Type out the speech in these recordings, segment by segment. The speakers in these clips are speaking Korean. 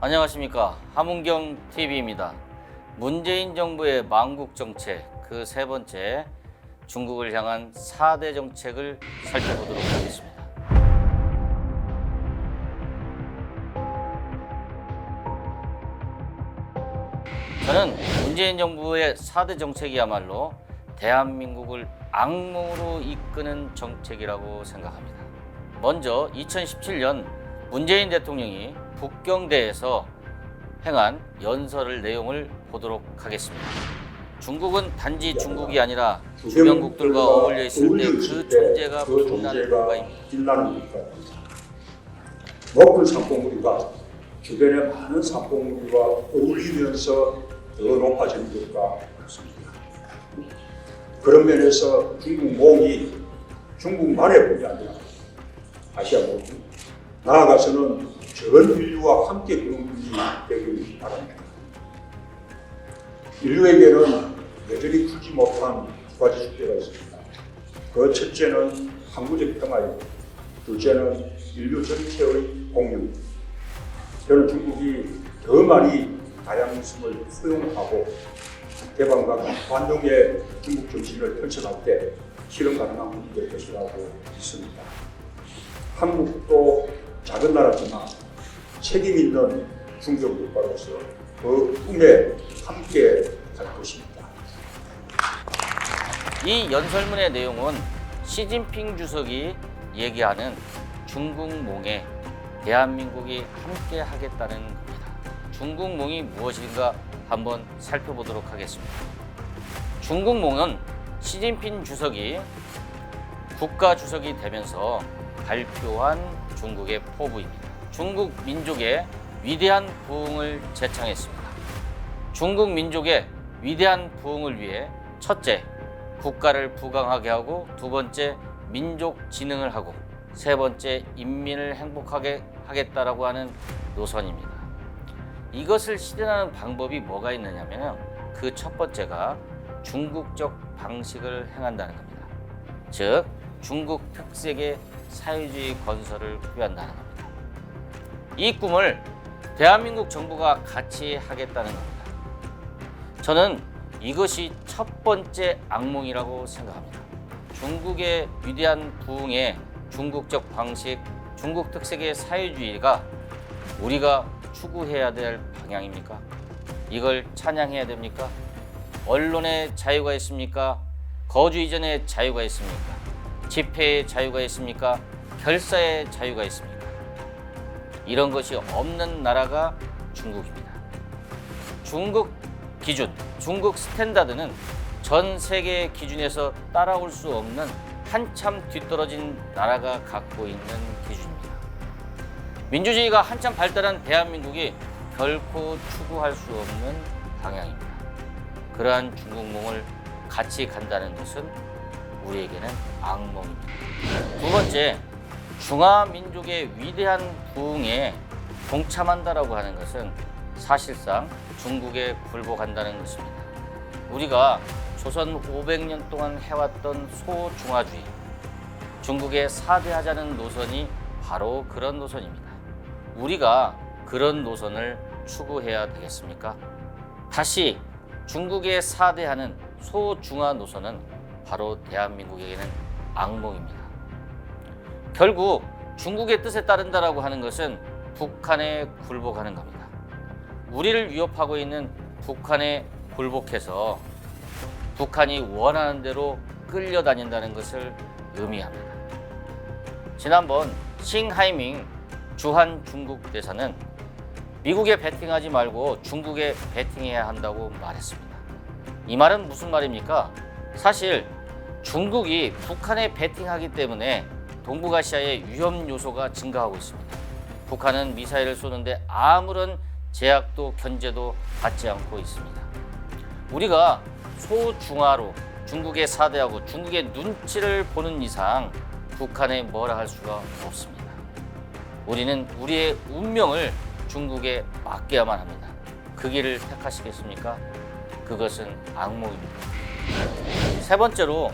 안녕하십니까. 함은경 TV입니다. 문재인 정부의 망국 정책 그 세 번째 중국을 향한 4대 정책을 살펴보도록 하겠습니다. 저는 문재인 정부의 4대 정책이야말로 대한민국을 악몽으로 이끄는 정책이라고 생각합니다. 먼저 2017년 문재인 대통령이 북경대에서 행한 연설을 내용을 보도록 하겠습니다. 중국은 단지 중국이 아니라 주변국들과 어울려 있을 때 그 존재가 빛나는 국가입니다. 높은 산봉우리가 주변의 많은 산봉우리와 어울리면서 더 높아지는 것과 같습니다. 그런 면에서 중국몽이 중국만의 몽이 아니라 아시아몽, 나아가서는 전 인류와 함께 그런 분이 되길 바랍니다. 인류에게는 여전히 풀지 못한 두 가지 숙제가 있습니다. 그 첫째는 항구적 평화이고, 둘째는 인류 전체의 공유입니다. 저는 중국이 더 많이 다양성을 수용하고 개방과 관용의 중국 정신을 펼쳐갈 때 실현 가능한 문제가 될 것이라고 믿습니다. 한국도 작은 나라지만 책임 있는 중견 국가로서 그 꿈에 함께 갈 것입니다. 이 연설문의 내용은 시진핑 주석이 얘기하는 중국몽에 대한민국이 함께 하겠다는 겁니다. 중국몽이 무엇인가 한번 살펴보도록 하겠습니다. 중국몽은 시진핑 주석이 국가 주석이 되면서 발표한 중국의 포부입니다. 중국 민족의 위대한 부흥을 제창했습니다. 중국 민족의 위대한 부흥을 위해 첫째, 국가를 부강하게 하고 두 번째, 민족 진흥을 하고 세 번째, 인민을 행복하게 하겠다라고 하는 노선입니다. 이것을 실현하는 방법이 뭐가 있느냐면 그 첫 번째가 중국적 방식을 행한다는 겁니다. 즉, 중국 특색의 사회주의 건설을 표현한다는 겁니다. 이 꿈을 대한민국 정부가 같이 하겠다는 겁니다. 저는 이것이 첫 번째 악몽이라고 생각합니다. 중국의 위대한 부흥의 중국적 방식, 중국 특색의 사회주의가 우리가 추구해야 될 방향입니까? 이걸 찬양해야 됩니까? 언론의 자유가 있습니까? 거주 이전의 자유가 있습니까? 집회의 자유가 있습니까? 결사의 자유가 있습니까? 이런 것이 없는 나라가 중국입니다. 중국 기준, 중국 스탠다드는 전 세계 기준에서 따라올 수 없는 한참 뒤떨어진 나라가 갖고 있는 기준입니다. 민주주의가 한참 발달한 대한민국이 결코 추구할 수 없는 방향입니다. 그러한 중국몽을 같이 간다는 것은 우리에게는 악몽입니다. 두 번째, 중화민족의 위대한 부흥에 동참한다라고 하는 것은 사실상 중국에 굴복한다는 것입니다. 우리가 조선 500년 동안 해왔던 소중화주의, 중국에 사대하자는 노선이 바로 그런 노선입니다. 우리가 그런 노선을 추구해야 되겠습니까? 다시 중국에 사대하는 소중화 노선은 바로 대한민국에게는 악몽입니다. 결국 중국의 뜻에 따른다라고 하는 것은 북한에 굴복하는 겁니다. 우리를 위협하고 있는 북한에 굴복해서 북한이 원하는 대로 끌려다닌다는 것을 의미합니다. 지난번 싱하이밍 주한 중국 대사는 미국에 배팅하지 말고 중국에 배팅해야 한다고 말했습니다. 이 말은 무슨 말입니까? 사실 중국이 북한에 배팅하기 때문에 동북아시아의 위험 요소가 증가하고 있습니다. 북한은 미사일을 쏘는데 아무런 제약도 견제도 받지 않고 있습니다. 우리가 소중화로 중국에 사대하고 중국의 눈치를 보는 이상 북한에 뭐라 할 수가 없습니다. 우리는 우리의 운명을 중국에 맡겨야만 합니다. 그 길을 택하시겠습니까? 그것은 악몽입니다. 세 번째로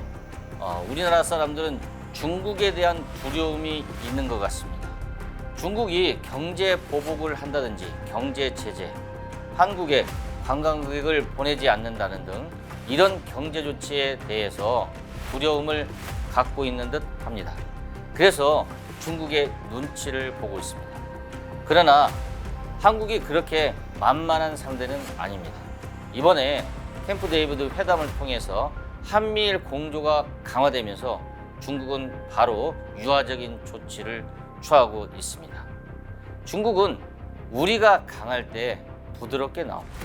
우리나라 사람들은 중국에 대한 두려움이 있는 것 같습니다. 중국이 경제 보복을 한다든지 경제 제재, 한국에 관광객을 보내지 않는다는 등 이런 경제 조치에 대해서 두려움을 갖고 있는 듯 합니다. 그래서 중국의 눈치를 보고 있습니다. 그러나 한국이 그렇게 만만한 상대는 아닙니다. 이번에 캠프 데이비드 회담을 통해서 한미일 공조가 강화되면서 중국은 바로 유화적인 조치를 취하고 있습니다. 중국은 우리가 강할 때 부드럽게 나옵니다.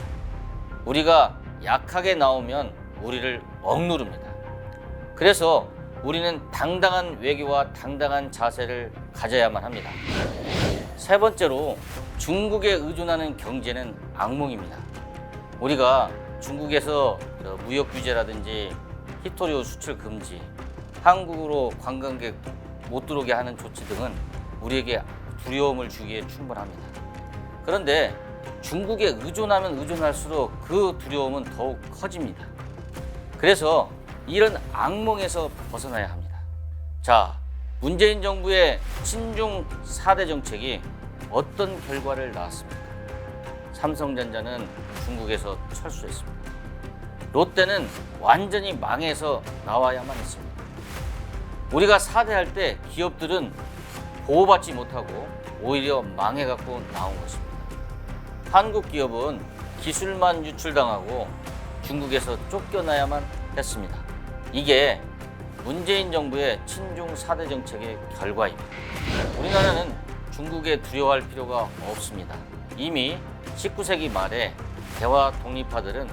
우리가 약하게 나오면 우리를 억누릅니다. 그래서 우리는 당당한 외교와 당당한 자세를 가져야만 합니다. 세 번째로, 중국에 의존하는 경제는 악몽입니다. 우리가 중국에서 무역 규제라든지 히토류 수출 금지, 한국으로 관광객 못 들어오게 하는 조치 등은 우리에게 두려움을 주기에 충분합니다. 그런데 중국에 의존하면 의존할수록 그 두려움은 더욱 커집니다. 그래서 이런 악몽에서 벗어나야 합니다. 자, 문재인 정부의 친중 4대 정책이 어떤 결과를 낳았습니까? 삼성전자는 중국에서 철수했습니다. 롯데는 완전히 망해서 나와야만 했습니다. 우리가 4대 할 때 기업들은 보호받지 못하고 오히려 망해갖고 나온 것입니다. 한국 기업은 기술만 유출당하고 중국에서 쫓겨나야만 했습니다. 이게 문재인 정부의 친중 4대 정책의 결과입니다. 우리나라는 중국에 두려워할 필요가 없습니다. 이미 19세기 말에 대화 독립파들은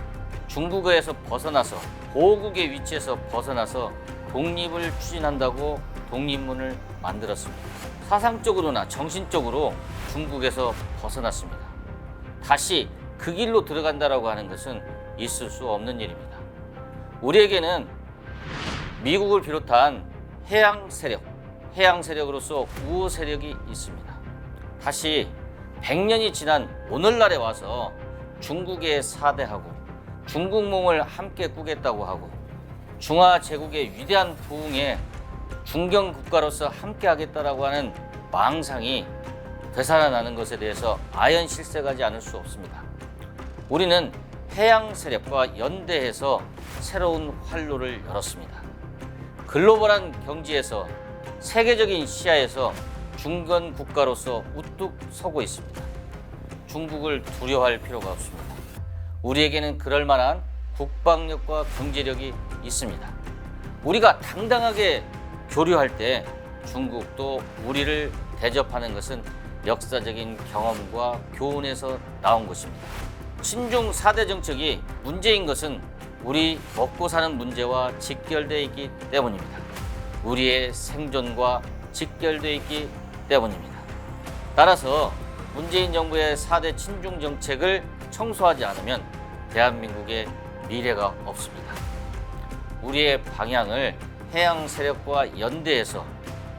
중국에서 벗어나서 보호국의 위치에서 벗어나서 독립을 추진한다고 독립문을 만들었습니다. 사상적으로나 정신적으로 중국에서 벗어났습니다. 다시 그 길로 들어간다라고 하는 것은 있을 수 없는 일입니다. 우리에게는 미국을 비롯한 해양 세력으로서 우호 세력이 있습니다. 다시 100년이 지난 오늘날에 와서 중국에 사대하고 중국몽을 함께 꾸겠다고 하고 중화 제국의 위대한 부흥에 중견 국가로서 함께 하겠다라고 하는 망상이 되살아나는 것에 대해서 아연 실색하지 않을 수 없습니다. 우리는 해양 세력과 연대해서 새로운 활로를 열었습니다. 글로벌한 경지에서 세계적인 시야에서 중견 국가로서 우뚝 서고 있습니다. 중국을 두려워할 필요가 없습니다. 우리에게는 그럴 만한 국방력과 경제력이 있습니다. 우리가 당당하게 교류할 때 중국도 우리를 대접하는 것은 역사적인 경험과 교훈에서 나온 것입니다. 친중 4대 정책이 문제인 것은 우리 먹고 사는 문제와 직결되어 있기 때문입니다. 우리의 생존과 직결되어 있기 때문입니다. 따라서 문재인 정부의 4대 친중 정책을 청소하지 않으면 대한민국의 미래가 없습니다. 우리의 방향을 해양 세력과 연대해서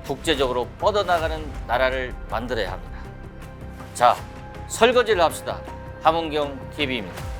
국제적으로 뻗어나가는 나라를 만들어야 합니다. 자, 설거지를 합시다. 함은경 TV입니다.